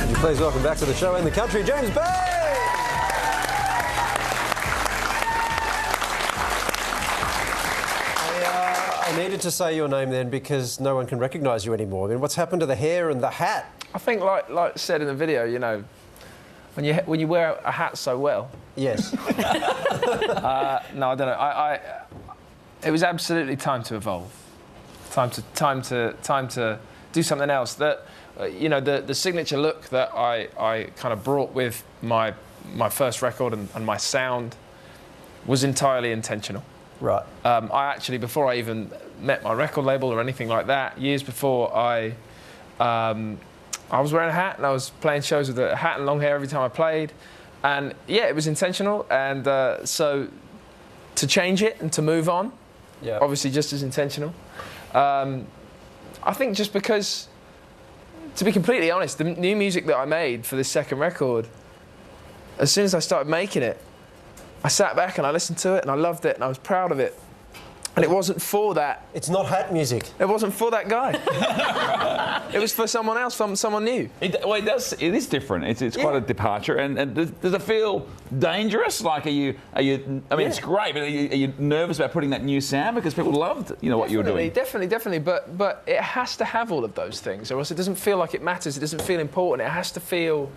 Would you please welcome back to the show in the country, James Bay! I needed to say your name then because no one can recognise you anymore. I mean, what's happened to the hair and the hat? I think, like said in the video, you know, when you wear a hat so well. Yes. No, I don't know. It was absolutely time to evolve. Time to do something else. That you know, the signature look that I kind of brought with my first record and my sound was entirely intentional. Right. I actually, before I even met my record label or anything like that, years before, I was wearing a hat and I was playing shows with a hat and long hair every time I played, and yeah, it was intentional. And so to change it and to move on, yeah, obviously just as intentional. I think just because, to be completely honest, the new music that I made for this second record, as soon as I started making it, I sat back and I listened to it and I loved it and I was proud of it. And it wasn't for that. It's not hat music. It wasn't for that guy. It was for someone else, someone new. It is different. It's quite a departure. And does it feel dangerous? Like, are you? I mean, it's great, but are you nervous about putting that new sound because people loved, you know, what you were doing? Definitely. But it has to have all of those things, or else it doesn't feel like it matters. It doesn't feel important. It has to feel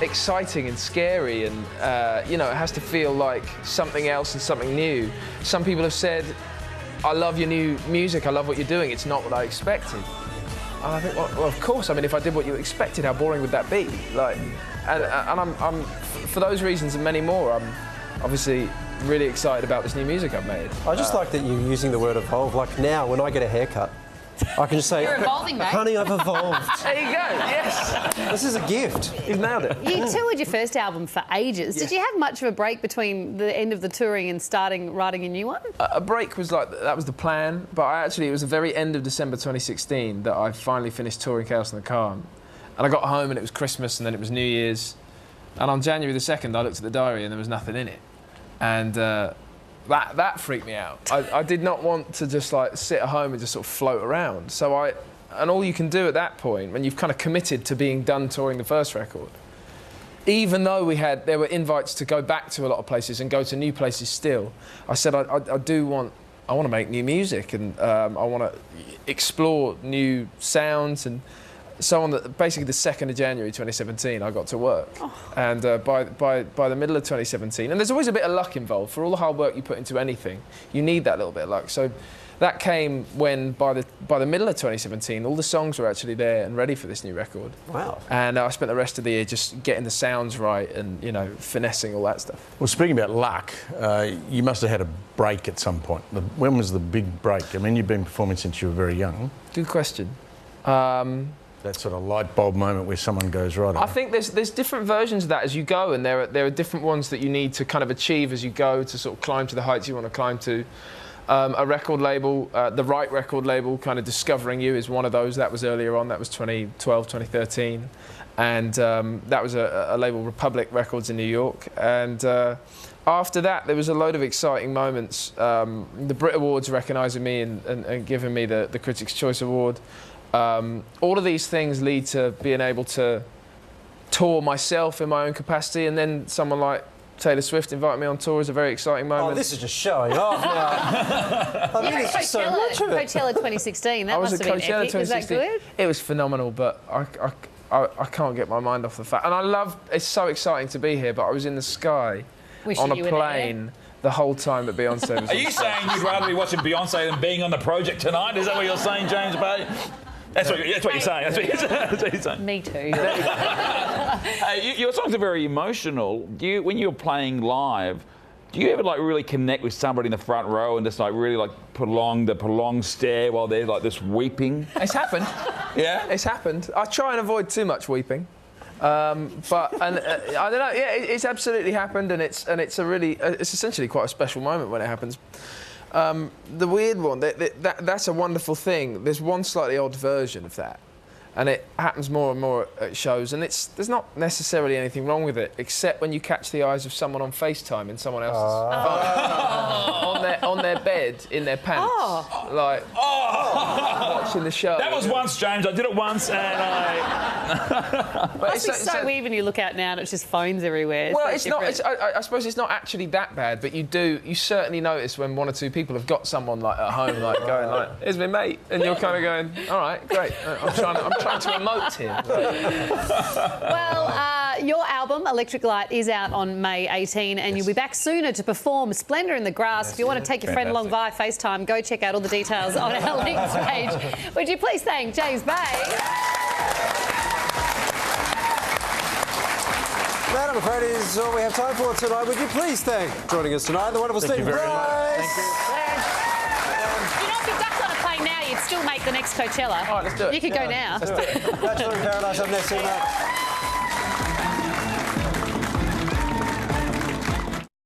exciting and scary, and you know, it has to feel like something else and something new. Some people have said, I love your new music, I love what you're doing, it's not what I expected. And I think, well, of course, I mean, if I did what you expected, how boring would that be? Like, and I'm for those reasons and many more, I'm obviously really excited about this new music I've made. I just like that you're using the word evolve. Like now, when I get a haircut, I can just say, you're evolving, mate. Honey, I've evolved. There you go, yes. This is a gift. You've nailed it. You toured your first album for ages. Did you have much of a break between the end of the touring and starting writing a new one? A break was that was the plan, but it was the very end of December 2016 that I finally finished touring Chaos in the Calm. And I got home and it was Christmas and then it was New Year's. And on January the 2nd, I looked at the diary and there was nothing in it. And that freaked me out. I did not want to just like sit at home and just sort of float around. So and all you can do at that point, when you've kind of committed to being done touring the first record, even though there were invites to go back to a lot of places and go to new places still, I said I want to make new music, and I want to explore new sounds and so on. Basically, the 2nd of January 2017, I got to work. And by the middle of 2017, and there's always a bit of luck involved. For all the hard work you put into anything, you need that little bit of luck. So that came when, by the middle of 2017, all the songs were actually there and ready for this new record. Wow. And I spent the rest of the year just getting the sounds right and, you know, finessing all that stuff. Well, speaking about luck, you must have had a break at some point. When was the big break? I mean, you've been performing since you were very young. Good question. That sort of light bulb moment where someone goes, right. I think there's different versions of that as you go, and there are different ones that you need to kind of achieve as you go to sort of climb to the heights you want to climb to. A record label, the right record label, kind of discovering you is one of those. That was earlier on. That was 2012, 2013, and that was a label, Republic Records in New York. And after that, there was a load of exciting moments. The Brit Awards recognising me and giving me the Critics' Choice Award. All of these things lead to being able to tour myself in my own capacity, and then someone like Taylor Swift invited me on tour is a very exciting moment. Oh, this is just showing off now. I mean, it's just so much of it. Coachella 2016, that must have been Coachella epic. Was that good? It was phenomenal, but I can't get my mind off the fact. And it's so exciting to be here, but I was in the sky on a plane the whole time that Beyonce was. Are you saying you'd rather be watching Beyonce than being on the project tonight? Is that what you're saying, James Bay? That's what you're saying. That's what you're saying. Me too. Your songs are very emotional. When you're playing live, do you ever like really connect with somebody in the front row and just like really like prolong the prolonged stare while they're like this weeping? It's happened. Yeah, it's happened. I try and avoid too much weeping. I don't know. Yeah, it's absolutely happened, and it's essentially quite a special moment when it happens. The weird one, that's a wonderful thing. There's one slightly odd version of that, and it happens more and more at shows, and there's not necessarily anything wrong with it, except when you catch the eyes of someone on FaceTime in someone else's phone, on their bed, in their pants, watching the show. That was once, James. I did it once, and But Must be so weird when you look out now and it's just phones everywhere. Well, so it's not. I suppose it's not actually that bad, but you certainly notice when one or two people have got someone like at home, like going like, "Here's my mate," and you're kind of going, "All right, great." I'm trying to emote here. Well, your album Electric Light is out on May 18, and you'll be back sooner to perform Splendour in the Grass. If you want to take your friend along via FaceTime, go check out all the details on our links page. Would you please thank James Bay? That, I'm afraid, is all we have time for tonight. Would you please thank joining us tonight, the wonderful Stephen Price. You know, if you ducked on a plane now, you'd still make the next Coachella. All right, let's do it. You could go now. Bachelor in Paradise up next tonight.